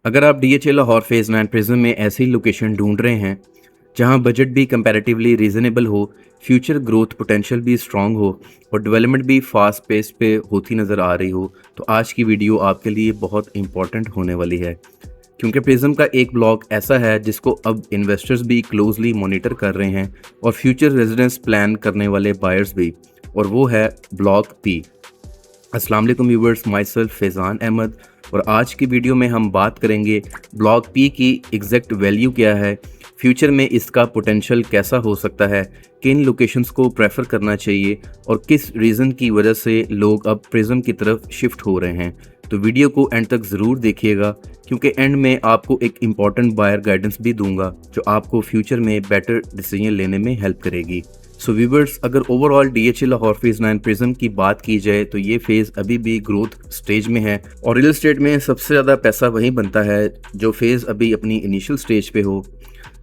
अगर आप DHA Lahore phase 9 prism में ऐसी लोकेशन ढूंढ रहे हैं जहां बजट भी कंपैरेटिवली रीजनेबल हो, फ्यूचर ग्रोथ पोटेंशियल भी स्ट्रांग हो और डेवलपमेंट भी फास्ट पेस पे होती नज़र आ रही हो, तो आज की वीडियो आपके लिए बहुत इंपॉर्टेंट होने वाली है। क्योंकि प्रिज्म का एक ब्लॉक ऐसा है जिसको अब इन्वेस्टर्स भी क्लोजली मॉनिटर कर रहे हैं और फ्यूचर रेजिडेंस प्लान करने वाले बायर्स भी, और वो है ब्लॉक पी। अस्सलाम वालेकुम viewers, myself Faizan Ahmad, और आज की वीडियो में हम बात करेंगे ब्लॉक पी की एग्जैक्ट वैल्यू क्या है, फ्यूचर में इसका पोटेंशियल कैसा हो सकता है, किन लोकेशंस को प्रेफर करना चाहिए और किस रीज़न की वजह से लोग अब प्रिज्म की तरफ शिफ्ट हो रहे हैं। तो वीडियो को एंड तक ज़रूर देखिएगा क्योंकि एंड में आपको एक इम्पॉर्टेंट बायर गाइडेंस भी दूंगा जो आपको फ्यूचर में बेटर डिसीजन लेने में हेल्प करेगी। सो व्यूवर्स, अगर overall DHA Lahore phase 9 prism की बात की जाए तो ये फेज़ अभी भी ग्रोथ स्टेज में है और रियल एस्टेट में सबसे ज़्यादा पैसा वहीं बनता है जो फेज़ अभी अपनी इनिशियल स्टेज पे हो,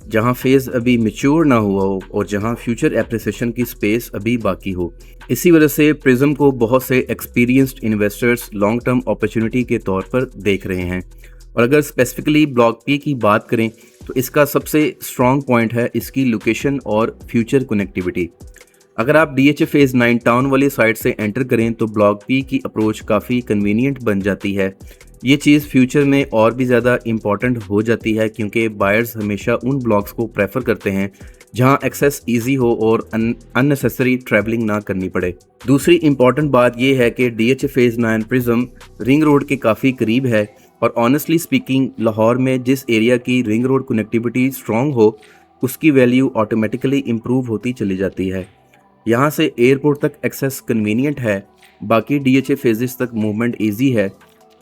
जहां फेज़ अभी मैच्योर ना हुआ हो और जहां फ्यूचर एप्रिसिएशन की स्पेस अभी बाकी हो। इसी वजह से प्रिज्म को बहुत से experienced investors long term opportunity के तौर पर देख रहे हैं। और अगर स्पेसिफिकली ब्लॉक पी की बात करें तो इसका सबसे स्ट्रॉन्ग पॉइंट है इसकी लोकेशन और फ्यूचर कनेक्टिविटी। अगर आप डीएचए फेज़ 9 टाउन वाली साइड से एंटर करें तो ब्लॉक पी की अप्रोच काफ़ी कन्वीनियंट बन जाती है। ये चीज़ फ्यूचर में और भी ज़्यादा इम्पॉर्टेंट हो जाती है क्योंकि बायर्स हमेशा उन ब्लॉक्स को प्रेफर करते हैं जहां एक्सेस इजी हो और अननेसेसरी ट्रैवलिंग ना करनी पड़े। दूसरी इम्पॉर्टेंट बात यह है कि DHA phase 9 prism ring road के काफ़ी करीब है और ऑनेस्टली स्पीकिंग लाहौर में जिस एरिया की रिंग रोड कनेक्टिविटी स्ट्रॉन्ग हो उसकी वैल्यू ऑटोमेटिकली इम्प्रूव होती चली जाती है। यहाँ से एयरपोर्ट तक एक्सेस कन्वीनियंट है, बाकी डीएचए फेजेस तक मूवमेंट ईजी है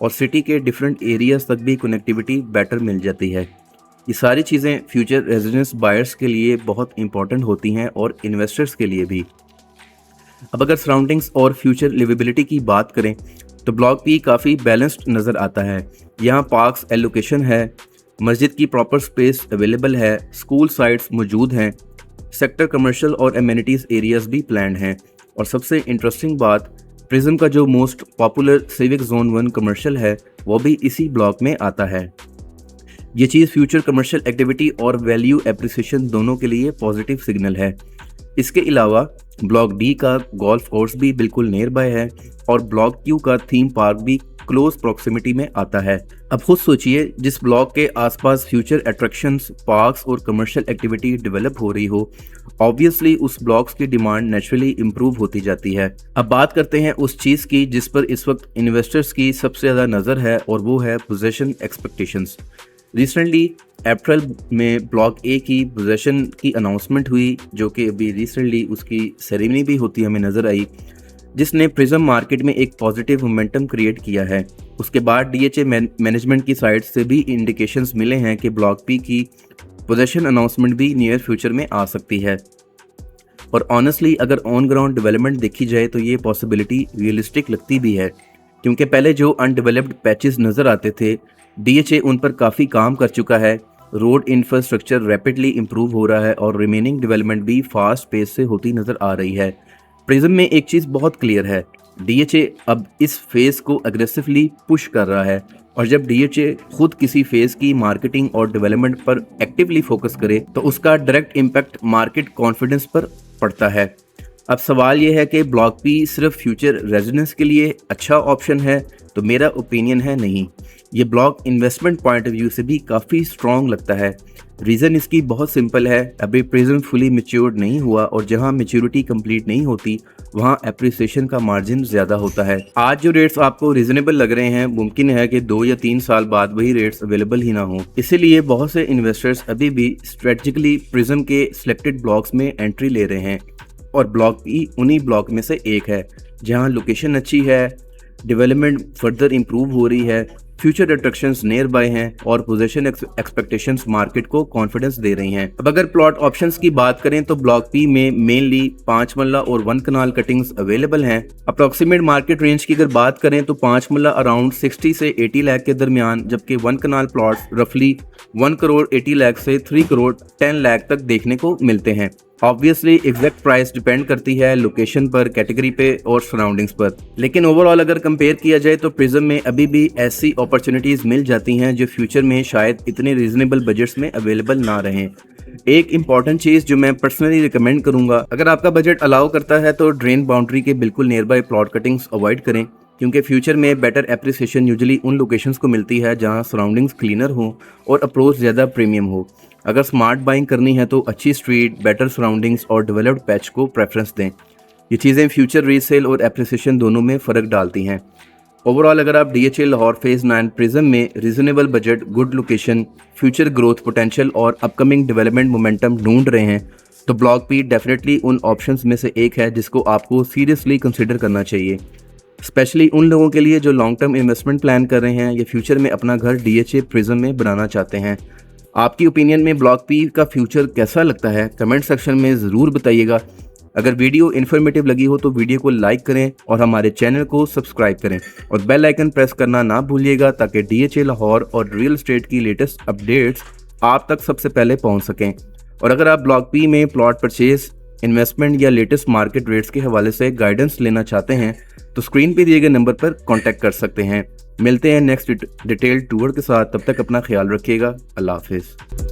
और सिटी के डिफरेंट एरियाज तक भी कनेक्टिविटी बेटर मिल जाती है। ये सारी चीज़ें फ्यूचर रेजिडेंस बायर्स के लिए बहुत इंपॉर्टेंट होती हैं और इन्वेस्टर्स के लिए भी। अब अगर सराउंडिंग्स और फ्यूचर लिवेबिलिटी की बात करें तो ब्लॉक पी काफ़ी बैलेंस्ड नज़र आता है। यहाँ पार्क्स एलोकेशन है, मस्जिद की प्रॉपर स्पेस अवेलेबल है, स्कूल साइट्स मौजूद हैं, सेक्टर कमर्शियल और एमिनिटीज़ एरियाज भी प्लान्ड हैं, और सबसे इंटरेस्टिंग बात, प्रिज्म का जो most popular civic zone 1 commercial है वो भी इसी ब्लॉक में आता है। ये चीज़ फ्यूचर कमर्शियल एक्टिविटी और वैल्यू एप्रिसिएशन दोनों के लिए पॉजिटिव सिग्नल है। इसके अलावा ब्लॉक डी का गोल्फ कोर्स भी बिल्कुल नियर बाय है और ब्लॉक क्यू का थीम पार्क भी क्लोज प्रॉक्सिमिटी में आता है। अब खुद सोचिए, जिस ब्लॉक के आसपास फ्यूचर अट्रैक्शंस, पार्क्स और कमर्शियल एक्टिविटी डेवलप हो रही हो, ऑब्वियसली उस ब्लॉक्स की डिमांड नेचुरली इंप्रूव होती जाती है। अब बात करते हैं उस चीज़ की जिस पर इस वक्त इन्वेस्टर्स की सबसे ज़्यादा नज़र है और वो है पोजीशन एक्सपेक्टेशंस। रिसेंटली अप्रैल में ब्लॉक ए की पोजीशन की अनाउंसमेंट हुई, जो कि अभी रिसेंटली उसकी सेरेमनी भी होती हमें नज़र आई, जिसने प्रिज्म मार्केट में एक पॉजिटिव मोमेंटम क्रिएट किया है। उसके बाद डीएचए मैनेजमेंट की साइड से भी इंडिकेशंस मिले हैं कि ब्लॉक पी की पोजीशन अनाउंसमेंट भी नियर फ्यूचर में आ सकती है। और ऑनेस्टली अगर ऑन ग्राउंड डेवलपमेंट देखी जाए तो ये पॉसिबिलिटी रियलिस्टिक लगती भी है, क्योंकि पहले जो अनडेवलप्ड पैचेस नज़र आते थे डीएचए उन पर काफ़ी काम कर चुका है। रोड इंफ्रास्ट्रक्चर रैपिडली इंप्रूव हो रहा है और रिमेनिंग डेवलपमेंट भी फास्ट पेस से होती नज़र आ रही है। प्रिज्म में एक चीज़ बहुत क्लियर है, डीएचए अब इस फेज़ को अग्रेसिवली पुश कर रहा है, और जब डीएचए खुद किसी फेज़ की मार्केटिंग और डेवलपमेंट पर एक्टिवली फोकस करे तो उसका डायरेक्ट इम्पैक्ट मार्केट कॉन्फिडेंस पर पड़ता है। अब सवाल यह है कि ब्लॉक पी सिर्फ फ्यूचर रेजिडेंस के लिए अच्छा ऑप्शन है, तो मेरा ओपिनियन है नहीं। ये block investment point of view से भी काफ़ी स्ट्रॉन्ग लगता है। रीज़न इसकी बहुत सिंपल है, अभी प्रिज्म फुली मैच्योर्ड नहीं हुआ और जहां मैच्योरिटी कंप्लीट नहीं होती वहां एप्रिसिएशन का मार्जिन ज़्यादा होता है। आज जो रेट्स आपको रीजनेबल लग रहे हैं, मुमकिन है कि 2 या 3 साल बाद वही रेट्स अवेलेबल ही ना हो। इसीलिए बहुत से इन्वेस्टर्स अभी भी स्ट्रेटजिकली प्रिज्म के सिलेक्टेड ब्लॉक्स में एंट्री ले रहे हैं और ब्लॉक पी उन्हीं ब्लॉक में से एक है जहां लोकेशन अच्छी है, डेवलपमेंट फर्दर इंप्रूव हो रही है, फ्यूचर अट्रैक्शंस नियर बाय हैं और पोजीशन एक्सपेक्टेशंस मार्केट को कॉन्फिडेंस दे रही हैं। अब अगर प्लॉट ऑप्शंस की बात करें तो ब्लॉक पी में मेनली 5 मल्ला और 1 कनाल कटिंग्स अवेलेबल हैं। अप्रॉक्सीमेट मार्केट रेंज की अगर बात करें तो 5 मल्ला अराउंड 60 से 80 लाख के दरमियान, जबकि 1 कनाल प्लॉट्स रफली 1 करोड़ 80 लाख से 3 करोड़ 10 लाख तक देखने को मिलते हैं। ऑब्वियसली एग्जैक्ट प्राइस डिपेंड करती है लोकेशन पर, कैटेगरी पे और सराउंडिंग्स पर, लेकिन ओवरऑल अगर कंपेयर किया जाए तो प्रिज्म में अभी भी ऐसी अपॉर्चुनिटीज़ मिल जाती हैं जो फ्यूचर में शायद इतने रीजनेबल बजट्स में अवेलेबल ना रहें। एक इंपॉर्टेंट चीज़ जो मैं पर्सनली रिकमेंड करूंगा, अगर आपका बजट अलाउ करता है तो ड्रेन बाउंड्री के बिल्कुल near by plot cuttings avoid करें, क्योंकि फ्यूचर में बेटर एप्रिसिएशन यूजुअली उन लोकेशंस को मिलती है जहां सराउंडिंग्स क्लीनर हो और अप्रोच ज़्यादा प्रीमियम हो। अगर स्मार्ट बाइंग करनी है तो अच्छी स्ट्रीट, बेटर सराउंडिंग्स और डेवलप्ड पैच को प्रेफरेंस दें। ये चीज़ें फ्यूचर रीसेल और एप्रिसिएशन दोनों में फ़र्क डालती हैं। ओवरऑल अगर आप DHA लाहौर फेज़ 9 प्रिज्म में reasonable budget, good location, future growth potential और अपकमिंग डेवलपमेंट मोमेंटम ढूंढ रहे हैं तो ब्लॉक पी डेफिनेटली उन ऑप्शंस में से एक है जिसको आपको सीरियसली कंसिडर करना चाहिए, स्पेशली उन लोगों के लिए जो लॉन्ग टर्म इन्वेस्टमेंट प्लान कर रहे हैं या फ्यूचर में अपना घर DHA प्रिज्म में बनाना चाहते हैं। आपकी ओपिनियन में ब्लॉक पी का फ्यूचर कैसा लगता है, कमेंट सेक्शन में ज़रूर बताइएगा। अगर वीडियो इन्फॉर्मेटिव लगी हो तो वीडियो को लाइक करें और हमारे चैनल को सब्सक्राइब करें और बेल आइकन प्रेस करना ना भूलिएगा ताकि DHA लाहौर और रियल एस्टेट की लेटेस्ट अपडेट्स आप तक सबसे पहले पहुंच सकें। और अगर आप ब्लॉक पी में प्लॉट परचेज, इन्वेस्टमेंट या लेटेस्ट मार्केट रेट्स के हवाले से गाइडेंस लेना चाहते हैं तो स्क्रीन पे दिए गए नंबर पर कॉन्टैक्ट कर सकते हैं। मिलते हैं नेक्स्ट डिटेल टूर के साथ, तब तक अपना ख्याल रखिएगा। अल्लाह हाफिज़।